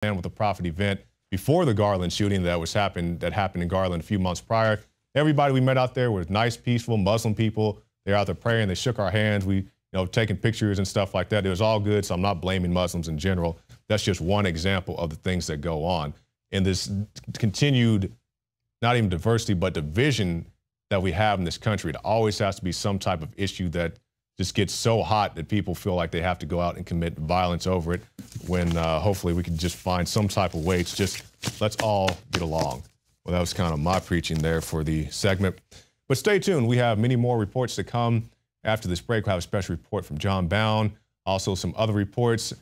with a profit event before the Garland shooting that happened in Garland a few months prior. Everybody we met out there was nice, peaceful Muslim people. They're out there praying. They shook our hands. We, taking pictures and stuff like that. It was all good. So I'm not blaming Muslims in general. That's just one example of the things that go on. And this continued, not even diversity, but division that we have in this country. It always has to be some type of issue that just gets so hot that people feel like they have to go out and commit violence over it, when hopefully we can just find some type of way to just let's all get along. Well, that was kind of my preaching there for the segment. But stay tuned. We have many more reports to come. After this break, we'll have a special report from John Bound, also some other reports.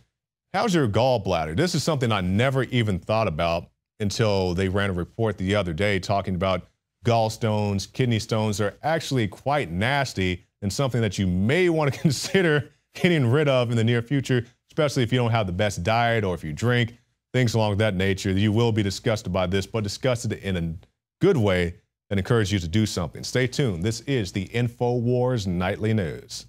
How's your gallbladder? This is something I never even thought about until they ran a report the other day talking about gallstones, kidney stones. They're actually quite nasty and something that you may want to consider getting rid of in the near future, especially if you don't have the best diet or if you drink, things along that nature. You will be disgusted by this, but disgusted in a good way that encourages you to do something. Stay tuned. This is the INFOWARS Nightly News.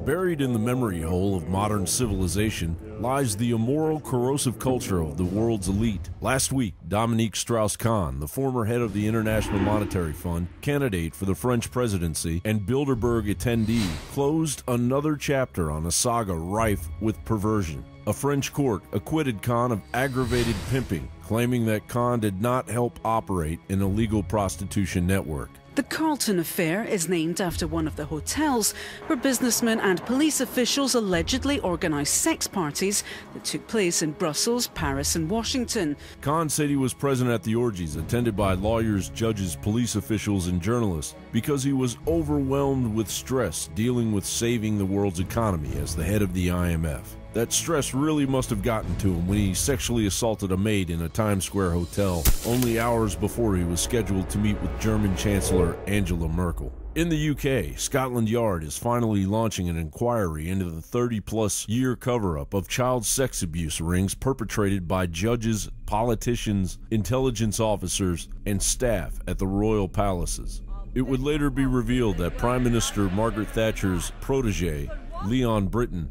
Buried in the memory hole of modern civilization lies the immoral, corrosive culture of the world's elite. Last week, Dominique Strauss-Kahn, the former head of the International Monetary Fund, candidate for the French presidency, and Bilderberg attendee, closed another chapter on a saga rife with perversion. A French court acquitted Kahn of aggravated pimping, claiming that Kahn did not help operate an illegal prostitution network. The Carlton affair is named after one of the hotels where businessmen and police officials allegedly organised sex parties that took place in Brussels, Paris and Washington. Kahn said he was present at the orgies attended by lawyers, judges, police officials and journalists because he was overwhelmed with stress dealing with saving the world's economy as the head of the IMF. That stress really must have gotten to him when he sexually assaulted a maid in a Times Square hotel only hours before he was scheduled to meet with German Chancellor Angela Merkel. In the UK, Scotland Yard is finally launching an inquiry into the 30-plus year cover-up of child sex abuse rings perpetrated by judges, politicians, intelligence officers, and staff at the royal palaces. It would later be revealed that Prime Minister Margaret Thatcher's protege, Leon Britton,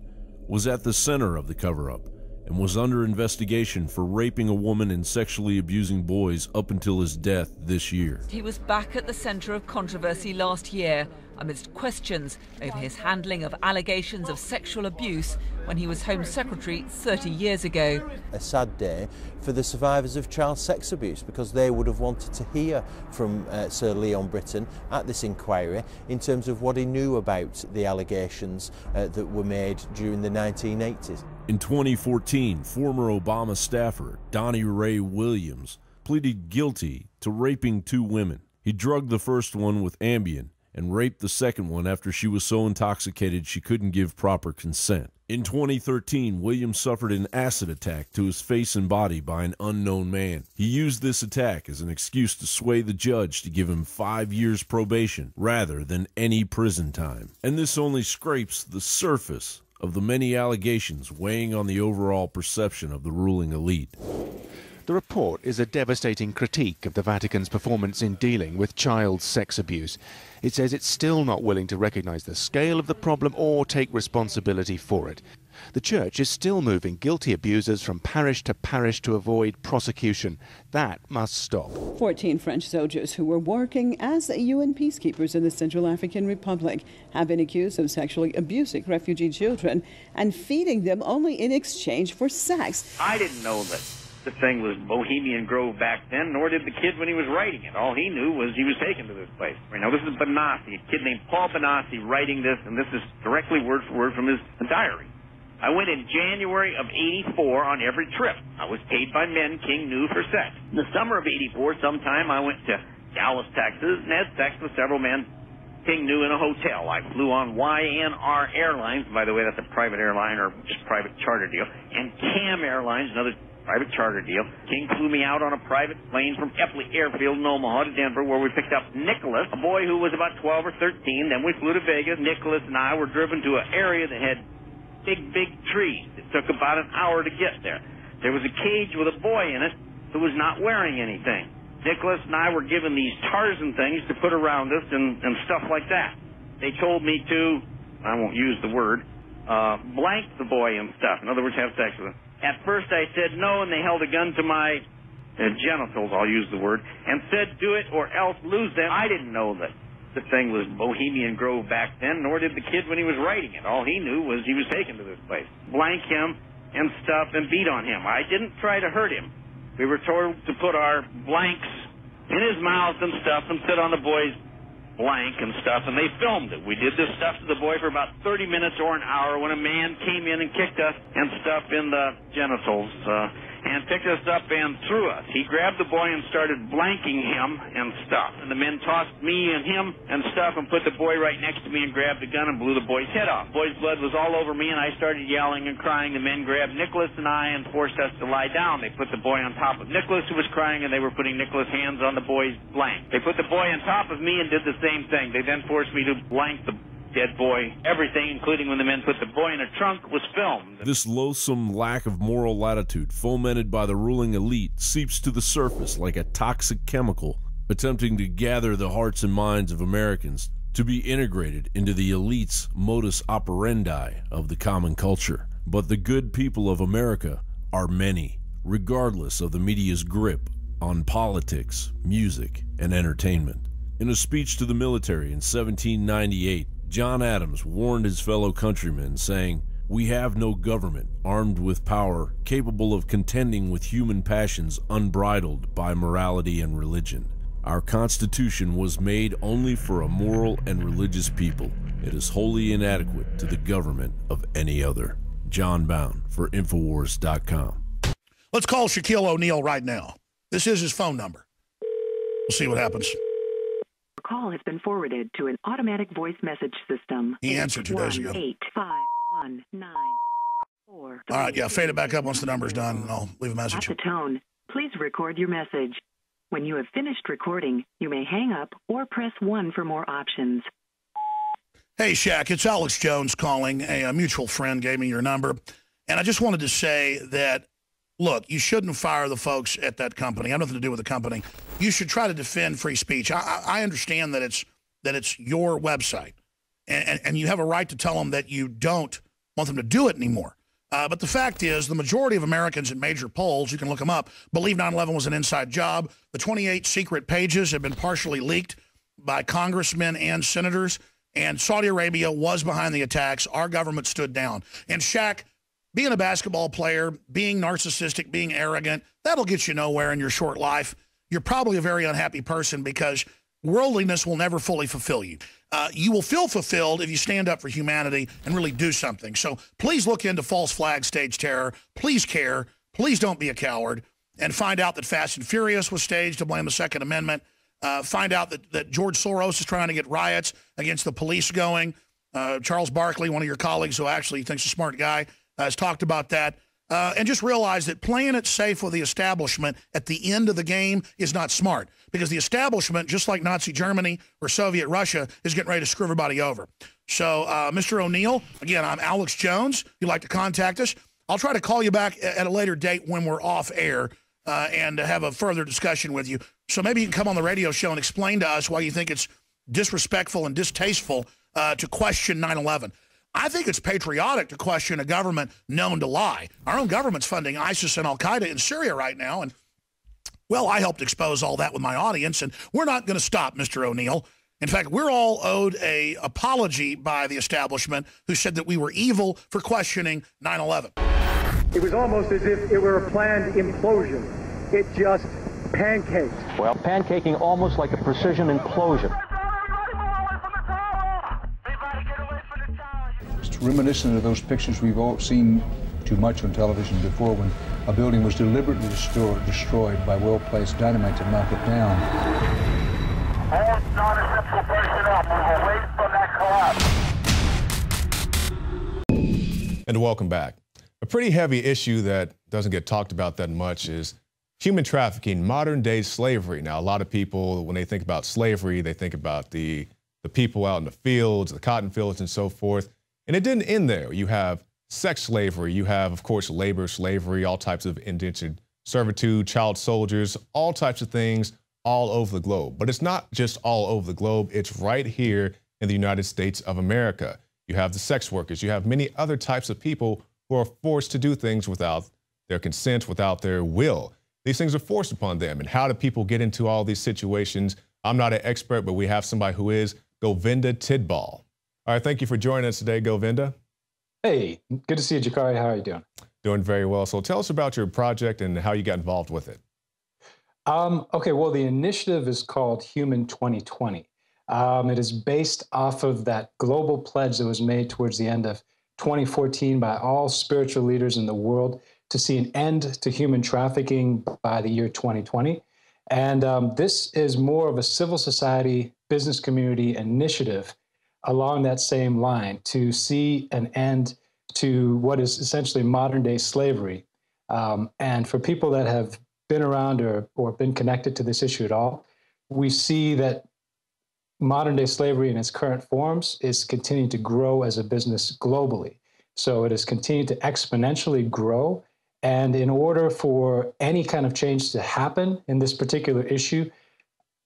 was at the center of the cover-up and was under investigation for raping a woman and sexually abusing boys up until his death this year. He was back at the center of controversy last year amidst questions over his handling of allegations of sexual abuse when he was Home Secretary 30 years ago. A sad day for the survivors of child sex abuse, because they would have wanted to hear from Sir Leon Britton at this inquiry in terms of what he knew about the allegations that were made during the 1980s. In 2014, former Obama staffer Donnie Ray Williams pleaded guilty to raping 2 women. He drugged the first one with Ambien and raped the second one after she was so intoxicated she couldn't give proper consent. In 2013, Williams suffered an acid attack to his face and body by an unknown man. He used this attack as an excuse to sway the judge to give him 5 years probation rather than any prison time. And this only scrapes the surface of the many allegations weighing on the overall perception of the ruling elite. The report is a devastating critique of the Vatican's performance in dealing with child sex abuse. It says it's still not willing to recognise the scale of the problem or take responsibility for it. The Church is still moving guilty abusers from parish to avoid prosecution. That must stop. 14 French soldiers who were working as UN peacekeepers in the Central African Republic have been accused of sexually abusing refugee children and feeding them only in exchange for sex. I didn't know that the thing was Bohemian Grove back then, nor did the kid when he was writing it. All he knew was he was taken to this place. Now, this is Benassi, a kid named Paul Benassi writing this, and this is directly word for word from his diary. I went in January of '84 on every trip. I was paid by men King knew for sex. In the summer of '84, sometime I went to Dallas, Texas, and had sex with several men King knew in a hotel. I flew on YNR Airlines, by the way, that's a private airline or just private charter deal, and CAM Airlines, another private charter deal. King flew me out on a private plane from Epley Airfield in Omaha to Denver, where we picked up Nicholas, a boy who was about 12 or 13. Then we flew to Vegas. Nicholas and I were driven to an area that had big trees. It took about an hour to get there. There was a cage with a boy in it who was not wearing anything. Nicholas and I were given these Tarzan things to put around us and stuff like that. They told me to, I won't use the word, blank the boy and stuff. In other words, have sex with him. At first I said no, and they held a gun to my genitals, I'll use the word, and said do it or else lose them. I didn't know that the thing was Bohemian Grove back then, nor did the kid when he was writing it. All he knew was he was taken to this place. Blank him and stuff and beat on him. I didn't try to hurt him. We were told to put our blanks in his mouth and stuff and sit on the boy's blank and stuff, and they filmed it. We did this stuff to the boy for about 30 minutes or an hour when a man came in and kicked us and stuff in the genitals and picked us up and threw us. He grabbed the boy and started blanking him and stuff, and the men tossed me and him and stuff and put the boy right next to me and grabbed the gun and blew the boy's head off. The boy's blood was all over me, and I started yelling and crying. The men grabbed Nicholas and I and forced us to lie down. They put the boy on top of Nicholas, who was crying, and they were putting Nicholas' hands on the boy's blank. They put the boy on top of me and did the same thing. They then forced me to blank the dead boy. Everything, including when the men put the boy in a trunk, was filmed. This loathsome lack of moral latitude fomented by the ruling elite seeps to the surface like a toxic chemical, attempting to gather the hearts and minds of Americans to be integrated into the elite's modus operandi of the common culture. But the good people of America are many, regardless of the media's grip on politics, music, and entertainment. In a speech to the military in 1798, John Adams warned his fellow countrymen, saying, "We have no government armed with power capable of contending with human passions unbridled by morality and religion. Our Constitution was made only for a moral and religious people. It is wholly inadequate to the government of any other." John Bound for INFOWARS.com. Let's call Shaquille O'Neal right now. This is his phone number. We'll see what happens. Your call has been forwarded to an automatic voice message system. He answered 2 days ago. 85194. All right, yeah, fade it back up once the number's done, and I'll leave a message. At the tone, please record your message. When you have finished recording, you may hang up or press 1 for more options. Hey, Shaq, it's Alex Jones calling. A mutual friend gave me your number, and I just wanted to say that, look, you shouldn't fire the folks at that company. I have nothing to do with the company. You should try to defend free speech. I understand that it's your website, and you have a right to tell them that you don't want them to do it anymore. But the fact is, the majority of Americans in major polls, you can look them up, believe 9/11 was an inside job. The 28 secret pages have been partially leaked by congressmen and senators, and Saudi Arabia was behind the attacks. Our government stood down. And Shaq, being a basketball player, being narcissistic, being arrogant, that'll get you nowhere in your short life. You're probably a very unhappy person because worldliness will never fully fulfill you. You will feel fulfilled if you stand up for humanity and really do something. So please look into false flag stage terror. Please care. Please don't be a coward. And find out that Fast and Furious was staged to blame the Second Amendment. Find out that George Soros is trying to get riots against the police going. Charles Barkley, one of your colleagues who actually thinks a smart guy, has talked about that. And just realize that playing it safe with the establishment at the end of the game is not smart, because the establishment, just like Nazi Germany or Soviet Russia, is getting ready to screw everybody over. So, Mr. O'Neal, again, I'm Alex Jones. If you'd like to contact us, I'll try to call you back at a later date when we're off air and have a further discussion with you. So maybe you can come on the radio show and explain to us why you think it's disrespectful and distasteful to question 9/11. I think it's patriotic to question a government known to lie. Our own government's funding ISIS and Al-Qaeda in Syria right now, and, well, I helped expose all that with my audience, and we're not going to stop, Mr. O'Neal. In fact, we're all owed an apology by the establishment who said that we were evil for questioning 9/11. It was almost as if it were a planned implosion. It just pancaked. Well, pancaking almost like a precision implosion. It's reminiscent of those pictures we've all seen too much on television before, when a building was deliberately destroyed by well-placed dynamite to knock it down. All non-essential personnel move away from that collapse. And welcome back. A pretty heavy issue that doesn't get talked about that much is human trafficking, modern-day slavery. Now, a lot of people, when they think about slavery, they think about the people out in the fields, the cotton fields, and so forth. And it didn't end there. You have sex slavery. You have, of course, labor slavery, all types of indentured servitude, child soldiers, all types of things all over the globe. But it's not just all over the globe. It's right here in the United States of America. you have the sex workers, you have many other types of people who are forced to do things without their consent, without their will. These things are forced upon them. And how do people get into all these situations? I'm not an expert, but we have somebody who is, Govinda Tidball. All right, thank you for joining us today, Govinda. Hey, good to see you, Jakari. How are you doing? Doing very well. So tell us about your project and how you got involved with it. Okay, well, the initiative is called Human 2020. It is based off of that global pledge that was made towards the end of 2014 by all spiritual leaders in the world to see an end to human trafficking by the year 2020. And this is more of a civil society, business community initiative along that same line to see an end to what is essentially modern day slavery. And for people that have been around or been connected to this issue at all, we see that modern day slavery in its current forms is continuing to grow as a business globally. So it has continued to exponentially grow. And in order for any kind of change to happen in this particular issue,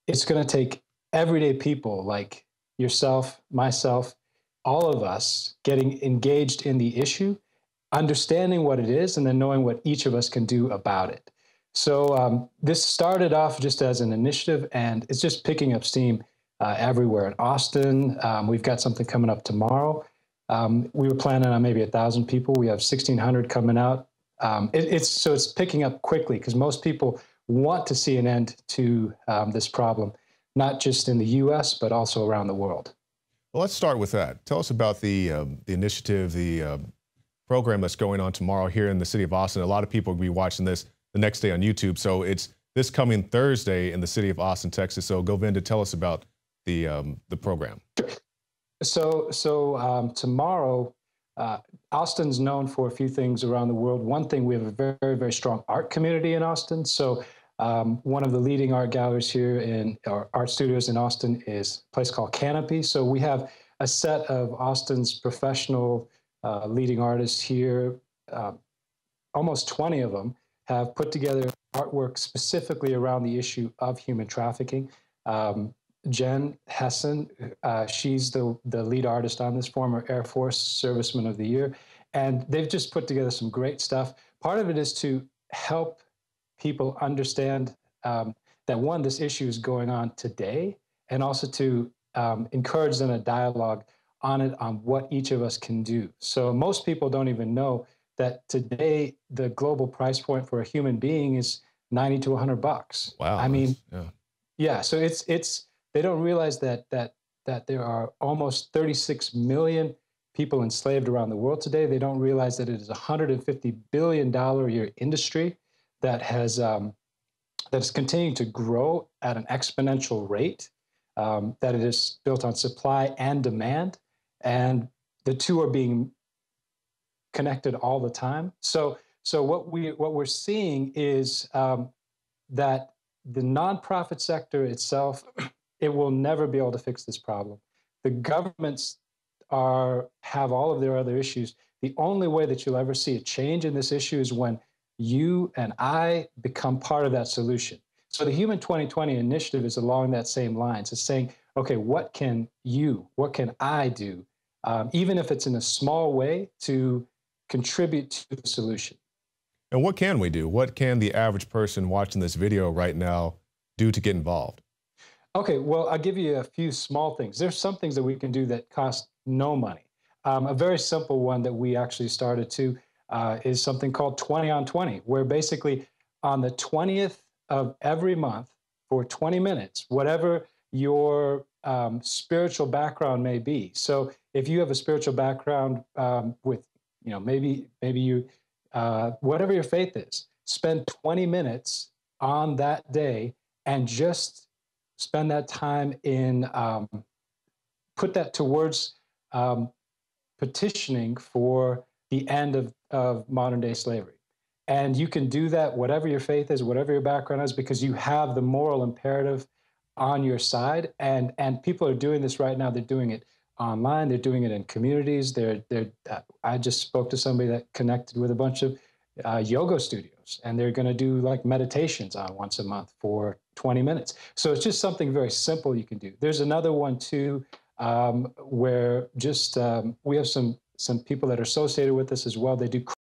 it's going to take everyday people like yourself, myself, all of us getting engaged in the issue, understanding what it is, and then knowing what each of us can do about it. So this started off just as an initiative, and it's just picking up steam everywhere. In Austin, we've got something coming up tomorrow. We were planning on maybe 1,000 people. We have 1,600 coming out. So it's picking up quickly because most people want to see an end to this problem, not just in the U.S., but also around the world. Well, let's start with that. Tell us about the initiative, the program that's going on tomorrow here in the city of Austin. A lot of people will be watching this the next day on YouTube. So it's this coming Thursday in the city of Austin, Texas. So Govinda, tell us about the program. So tomorrow, Austin's known for a few things around the world. One thing, we have a very, very strong art community in Austin. So one of the leading art galleries here in our art studios in Austin is a place called Canopy. So we have a set of Austin's professional leading artists here. Almost 20 of them have put together artwork specifically around the issue of human trafficking. Jen Hessen, she's the lead artist on this, former Air Force Serviceman of the Year. And they've just put together some great stuff. Part of it is to help people understand that, one, this issue is going on today, and also to encourage them a dialogue on it, on what each of us can do. So most people don't even know that today the global price point for a human being is $90 to $100. Wow. I mean, yeah. So it's they don't realize that there are almost 36 million people enslaved around the world today. They don't realize that it is a $150 billion a year industry that is continuing to grow at an exponential rate. That it is built on supply and demand, and the two are being connected all the time. So what we're seeing is that the nonprofit sector itself, it will never be able to fix this problem. The governments have all of their other issues. The only way that you'll ever see a change in this issue is when you and I become part of that solution. So the Human 2020 initiative is along that same lines. It's saying, okay, what can I do, even if it's in a small way, to contribute to the solution? And what can we do? What can the average person watching this video right now do to get involved? Okay, well, I'll give you a few small things. There's some things that we can do that cost no money. A very simple one that we actually started to is something called 20 on 20, where basically on the 20th of every month for 20 minutes, whatever your spiritual background may be. So if you have a spiritual background with, maybe you, whatever your faith is, spend 20 minutes on that day and just spend that time in, put that towards petitioning for the end of modern day slavery. And you can do that, whatever your faith is, whatever your background is, because you have the moral imperative on your side. And people are doing this right now. They're doing it online. They're doing it in communities. I just spoke to somebody that connected with a bunch of yoga studios, and they're going to do like meditations on once a month for 20 minutes. So it's just something very simple you can do. There's another one too where just we have some people that are associated with this as well. They do